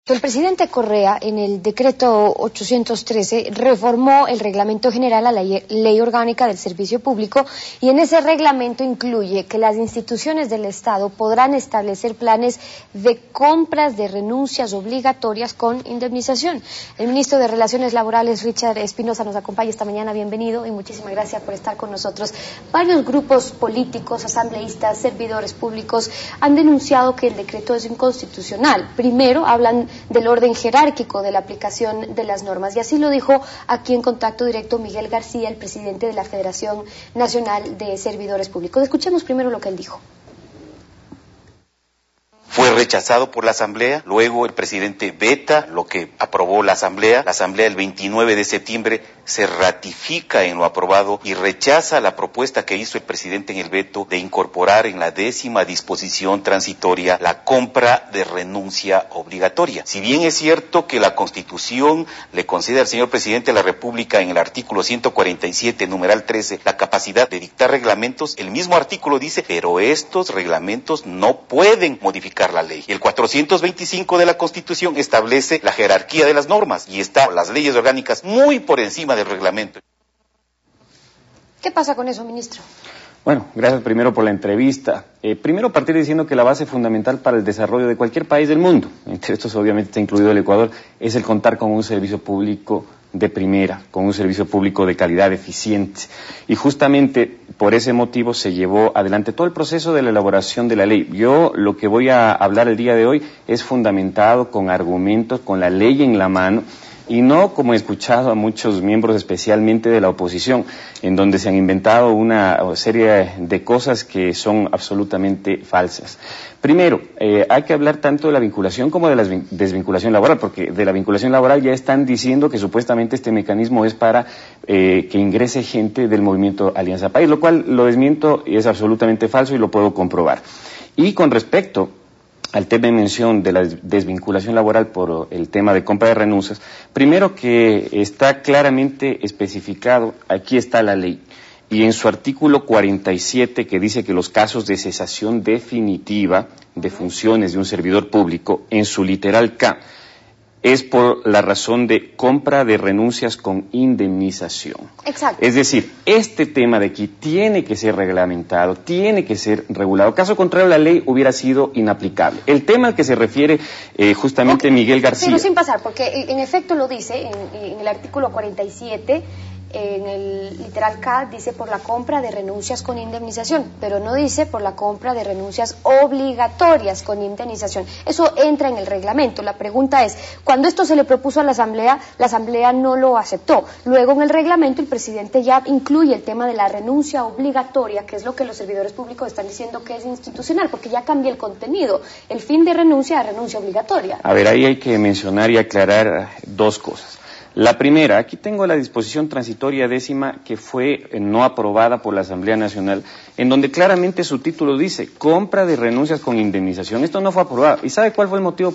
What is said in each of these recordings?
El presidente Correa, en el decreto 813, reformó el reglamento general a la ley orgánica del servicio público y en ese reglamento incluye que las instituciones del Estado podrán establecer planes de compras de renuncias obligatorias con indemnización. El ministro de Relaciones Laborales, Richard Espinosa, nos acompaña esta mañana. Bienvenido y muchísimas gracias por estar con nosotros. Varios grupos políticos, asambleístas, servidores públicos han denunciado que el decreto es inconstitucional. Primero, hablan del orden jerárquico de la aplicación de las normas, y así lo dijo aquí en contacto directo Miguel García, el presidente de la Federación Nacional de Servidores Públicos. Escuchemos primero lo que él dijo. Fue rechazado por la Asamblea, luego el presidente veta lo que aprobó la Asamblea el 29 de septiembre se ratifica en lo aprobado y rechaza la propuesta que hizo el presidente en el veto de incorporar en la 10ª disposición transitoria la compra de renuncia obligatoria. Si bien es cierto que la Constitución le concede al señor presidente de la República en el artículo 147, numeral 13, la capacidad de dictar reglamentos, el mismo artículo dice, pero estos reglamentos no pueden modificar la ley. El 425 de la Constitución establece la jerarquía de las normas y están las leyes orgánicas muy por encima del reglamento. ¿Qué pasa con eso, ministro? Bueno, gracias primero por la entrevista. Primero partir diciendo que la base fundamental para el desarrollo de cualquier país del mundo, entre estos obviamente está incluido el Ecuador, es el contar con un servicio público de primera, con un servicio público de calidad eficiente. Y justamente por ese motivo se llevó adelante todo el proceso de la elaboración de la ley. Yo lo que voy a hablar el día de hoy es fundamentado con argumentos, con la ley en la mano, y no como he escuchado a muchos miembros especialmente de la oposición, en donde se han inventado una serie de cosas que son absolutamente falsas. Primero, hay que hablar tanto de la vinculación como de la desvinculación laboral, porque de la vinculación laboral ya están diciendo que supuestamente este mecanismo es para que ingrese gente del movimiento Alianza País, lo cual lo desmiento y es absolutamente falso y lo puedo comprobar. Y con respecto al tema de mención de la desvinculación laboral por el tema de compra de renuncias, primero que está claramente especificado, aquí está la ley, y en su artículo 47 que dice que los casos de cesación definitiva de funciones de un servidor público, en su literal K, es por la razón de compra de renuncias con indemnización. Exacto. Es decir, este tema de aquí tiene que ser reglamentado, tiene que ser regulado. Caso contrario, la ley hubiera sido inaplicable. El tema al que se refiere justamente Miguel García. Pero sin pasar, porque en efecto lo dice en el artículo 47, en el literal K, dice por la compra de renuncias con indemnización, pero no dice por la compra de renuncias obligatorias con indemnización. Eso entra en el reglamento. La pregunta es, cuando esto se le propuso a la Asamblea no lo aceptó. Luego en el reglamento el presidente ya incluye el tema de la renuncia obligatoria, que es lo que los servidores públicos están diciendo que es institucional, porque ya cambia el contenido. El fin de renuncia a renuncia obligatoria. A ver, ahí hay que mencionar y aclarar dos cosas. La primera, aquí tengo la disposición transitoria 10ª que fue no aprobada por la Asamblea Nacional, en donde claramente su título dice compra de renuncias con indemnización. Esto no fue aprobado. ¿Y sabe cuál fue el motivo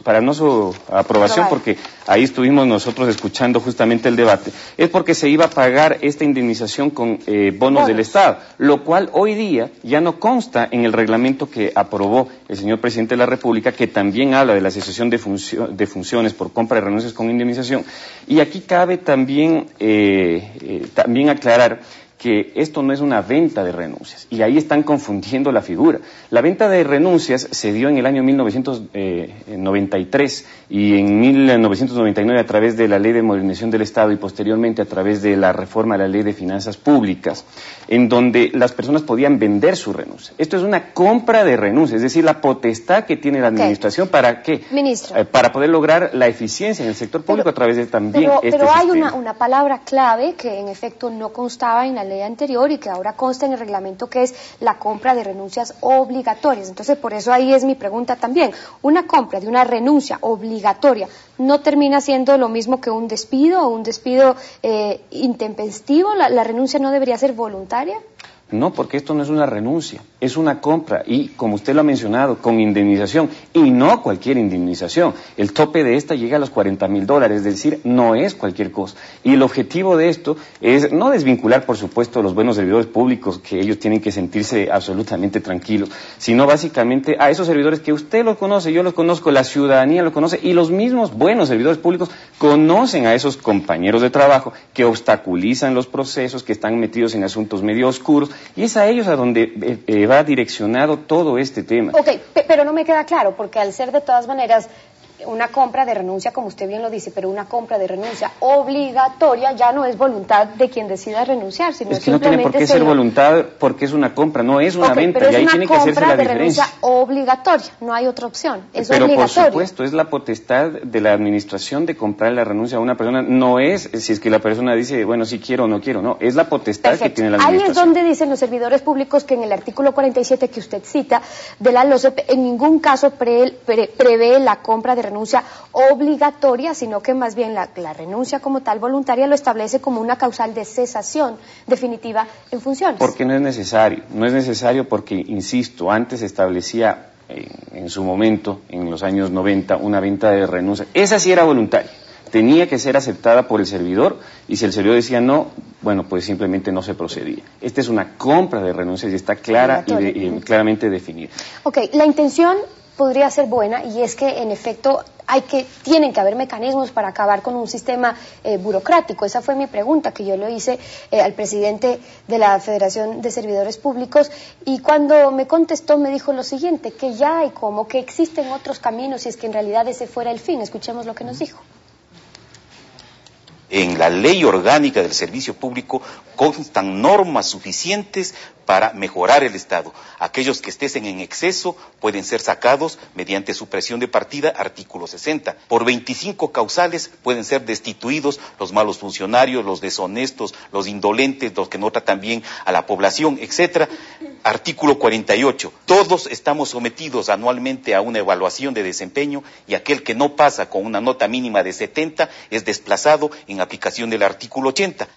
para no su aprobación? Porque ahí estuvimos nosotros escuchando justamente el debate. Es porque se iba a pagar esta indemnización con bonos del Estado, lo cual hoy día ya no consta en el reglamento que aprobó el señor presidente de la República, que también habla de la cesación de funciones por compra de renuncias con indemnización. Y aquí cabe también aclarar que esto no es una venta de renuncias, y ahí están confundiendo la figura. La venta de renuncias se dio en el año 1993 y en 1999 a través de la Ley de Modernización del Estado y posteriormente a través de la reforma de la Ley de Finanzas Públicas, en donde las personas podían vender su renuncia. Esto es una compra de renuncia, es decir, la potestad que tiene la administración para ¿qué? Ministro. Para poder lograr la eficiencia en el sector público a través de también Pero hay sistema. una palabra clave que en efecto no constaba en la ley anterior y que ahora consta en el reglamento, que es la compra de renuncias obligatorias. Entonces, por eso ahí es mi pregunta también. Una compra de una renuncia obligatoria no termina siendo lo mismo que un despido o un despido intempestivo. ¿La renuncia no debería ser voluntaria? No, porque esto no es una renuncia. es una compra y, como usted lo ha mencionado, con indemnización y no cualquier indemnización. El tope de esta llega a los $40.000, es decir, no es cualquier cosa. Y el objetivo de esto es no desvincular, por supuesto, a los buenos servidores públicos, que ellos tienen que sentirse absolutamente tranquilos, sino básicamente a esos servidores que usted los conoce, yo los conozco, la ciudadanía los conoce y los mismos buenos servidores públicos conocen a esos compañeros de trabajo que obstaculizan los procesos, que están metidos en asuntos medio oscuros, y es a ellos a donde va direccionado todo este tema. Ok, pero no me queda claro, porque al ser de todas maneras una compra de renuncia, como usted bien lo dice, pero una compra de renuncia obligatoria ya no es voluntad de quien decida renunciar, sino es que no tiene por qué ser voluntad, porque es una compra, no es una venta, y ahí tiene que hacerse la diferencia. Pero es una compra de renuncia obligatoria, no hay otra opción, es obligatoria. Pero por supuesto, es la potestad de la administración de comprar la renuncia a una persona, no es si es que la persona dice, bueno, si quiero o no quiero, no, es la potestad que tiene la administración. Ahí es donde dicen los servidores públicos que en el artículo 47 que usted cita de la LOCEP, en ningún caso prevé la compra de renuncia obligatoria, sino que más bien la renuncia como tal voluntaria lo establece como una causal de cesación definitiva en funciones. Porque no es necesario porque, insisto, antes se establecía en su momento, en los años 90, una venta de renuncia. Esa sí era voluntaria, tenía que ser aceptada por el servidor, y si el servidor decía no, bueno, pues simplemente no se procedía. Esta es una compra de renuncias y está clara y claramente definida. Ok, la intención podría ser buena, y es que en efecto tienen que haber mecanismos para acabar con un sistema burocrático. Esa fue mi pregunta que yo le hice al presidente de la Federación de Servidores Públicos, y cuando me contestó me dijo lo siguiente, que ya hay que existen otros caminos si es que en realidad ese fuera el fin. Escuchemos lo que nos dijo. En la ley orgánica del servicio público constan normas suficientes para mejorar el Estado. Aquellos que estén en exceso pueden ser sacados mediante supresión de partida, artículo 60. Por 25 causales pueden ser destituidos los malos funcionarios, los deshonestos, los indolentes, los que no tratan bien a la población, etcétera. Artículo 48. Todos estamos sometidos anualmente a una evaluación de desempeño, y aquel que no pasa con una nota mínima de 70 es desplazado en aplicación del artículo 80.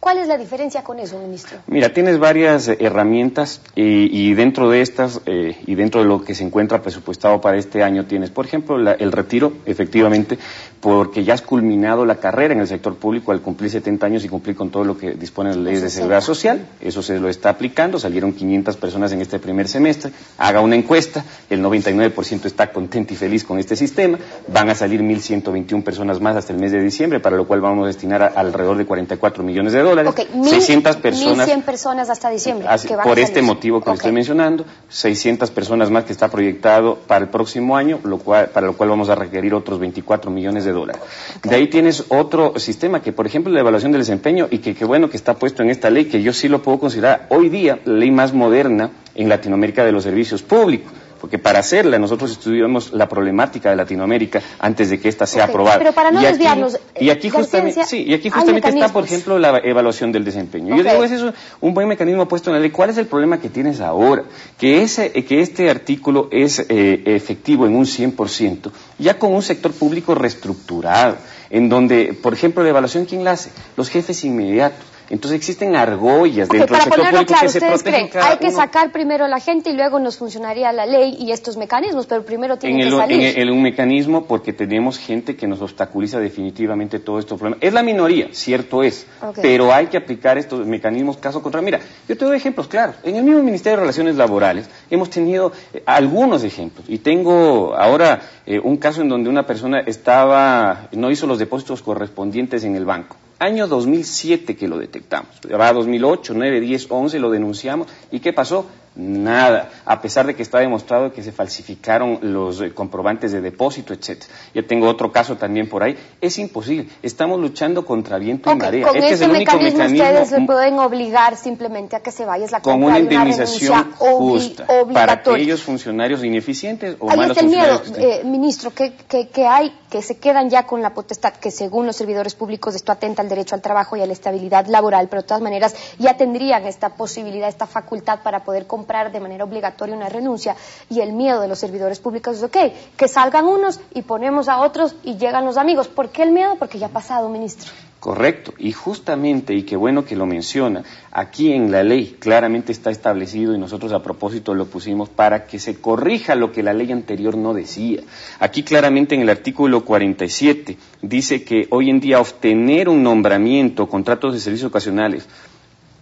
¿Cuál es la diferencia con eso, ministro? Mira, tienes varias herramientas y dentro de estas y dentro de lo que se encuentra presupuestado para este año tienes, por ejemplo, el retiro, efectivamente, porque ya has culminado la carrera en el sector público al cumplir 70 años y cumplir con todo lo que disponen las leyes de seguridad social. Eso se lo está aplicando, salieron 500 personas en este primer semestre. Haga una encuesta, el 99% está contento y feliz con este sistema. Van a salir 1.121 personas más hasta el mes de diciembre, para lo cual vamos a destinar alrededor de $44 millones. Okay, 600 personas. 1.100 personas hasta diciembre. Por este motivo que le estoy mencionando, 600 personas más que está proyectado para el próximo año, para lo cual vamos a requerir otros $24 millones. De ahí tienes otro sistema que, por ejemplo, la evaluación del desempeño, y que bueno que está puesto en esta ley, que yo sí lo puedo considerar hoy día la ley más moderna en Latinoamérica de los servicios públicos. Porque para hacerla nosotros estudiamos la problemática de Latinoamérica antes de que esta sea aprobada. Pero para no desviarnos, y aquí justamente está, por ejemplo, la evaluación del desempeño. Yo digo, ese es un buen mecanismo puesto en la ley. ¿Cuál es el problema que tienes ahora? Que este artículo es efectivo en un 100%, ya con un sector público reestructurado, en donde, por ejemplo, la evaluación, ¿quién la hace? Los jefes inmediatos. Entonces existen argollas dentro del sector público que se protegen cada uno. Hay que sacar primero a la gente y luego nos funcionaría la ley y estos mecanismos, pero primero tienen que salir. En un mecanismo, porque tenemos gente que nos obstaculiza definitivamente todo estos problemas. Es la minoría, cierto es, pero hay que aplicar estos mecanismos caso contra. Mira, yo te doy ejemplos claros. En el mismo Ministerio de Relaciones Laborales hemos tenido algunos ejemplos, y tengo ahora un caso en donde una persona no hizo los depósitos correspondientes en el banco. Año 2007 que lo detectamos, va 2008, 9, 10, 11, lo denunciamos, ¿y qué pasó? Nada, a pesar de que está demostrado que se falsificaron los comprobantes de depósito, etcétera. Yo tengo otro caso también por ahí. Es imposible, estamos luchando contra viento y marea. Con ese mecanismo ustedes le pueden obligar simplemente a que se vaya, es la compra con una indemnización justa para aquellos funcionarios ineficientes o malos funcionarios. Ahí está el miedo, ministro, que se quedan ya con la potestad, que según los servidores públicos esto atenta al derecho al trabajo y a la estabilidad laboral, pero de todas maneras ya tendrían esta posibilidad, esta facultad para poder comprar de manera obligatoria una renuncia, y el miedo de los servidores públicos es, ok, que salgan unos y ponemos a otros y llegan los amigos. ¿Por qué el miedo? Porque ya ha pasado, ministro. Correcto, y justamente, y qué bueno que lo menciona, aquí en la ley claramente está establecido, y nosotros a propósito lo pusimos para que se corrija lo que la ley anterior no decía. Aquí claramente en el artículo 47 dice que hoy en día obtener un nombramiento, contratos de servicios ocasionales,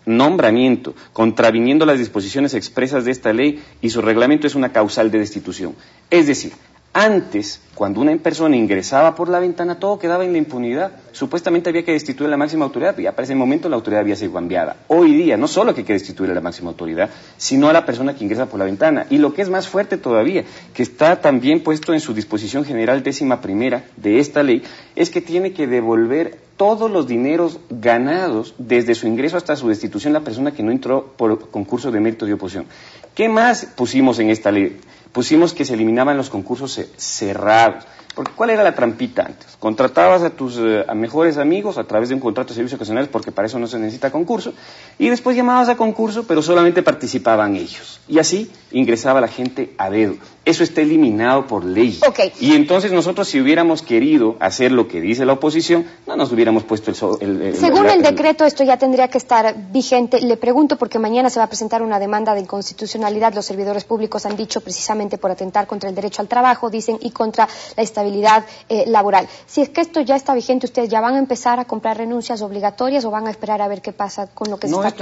nombramiento, contraviniendo las disposiciones expresas de esta ley y su reglamento, es una causal de destitución. Es decir, antes, cuando una persona ingresaba por la ventana, todo quedaba en la impunidad. Supuestamente había que destituir a la máxima autoridad, y ya para ese momento la autoridad había sido cambiada. Hoy día, no solo que hay que destituir a la máxima autoridad, sino a la persona que ingresa por la ventana. Y lo que es más fuerte todavía, que está también puesto en su disposición general 11ª de esta ley, es que tiene que devolver todos los dineros ganados desde su ingreso hasta su destitución la persona que no entró por concurso de méritos y oposición. ¿Qué más pusimos en esta ley? Pusimos que se eliminaban los concursos cerrados. Porque ¿cuál era la trampita antes? Contratabas a tus mejores amigos a través de un contrato de servicios ocasionales, porque para eso no se necesita concurso, y después llamabas a concurso, pero solamente participaban ellos. Y así ingresaba la gente a dedo. Eso está eliminado por ley. Okay. Y entonces nosotros, si hubiéramos querido hacer lo que dice la oposición, no nos hubiéramos puesto Según el decreto, esto ya tendría que estar vigente. Le pregunto porque mañana se va a presentar una demanda de inconstitucionalidad. Los servidores públicos han dicho precisamente por atentar contra el derecho al trabajo, dicen, y contra la estabilidad laboral. Si es que esto ya está vigente, ¿ustedes ya van a empezar a comprar renuncias obligatorias o van a esperar a ver qué pasa con lo que se está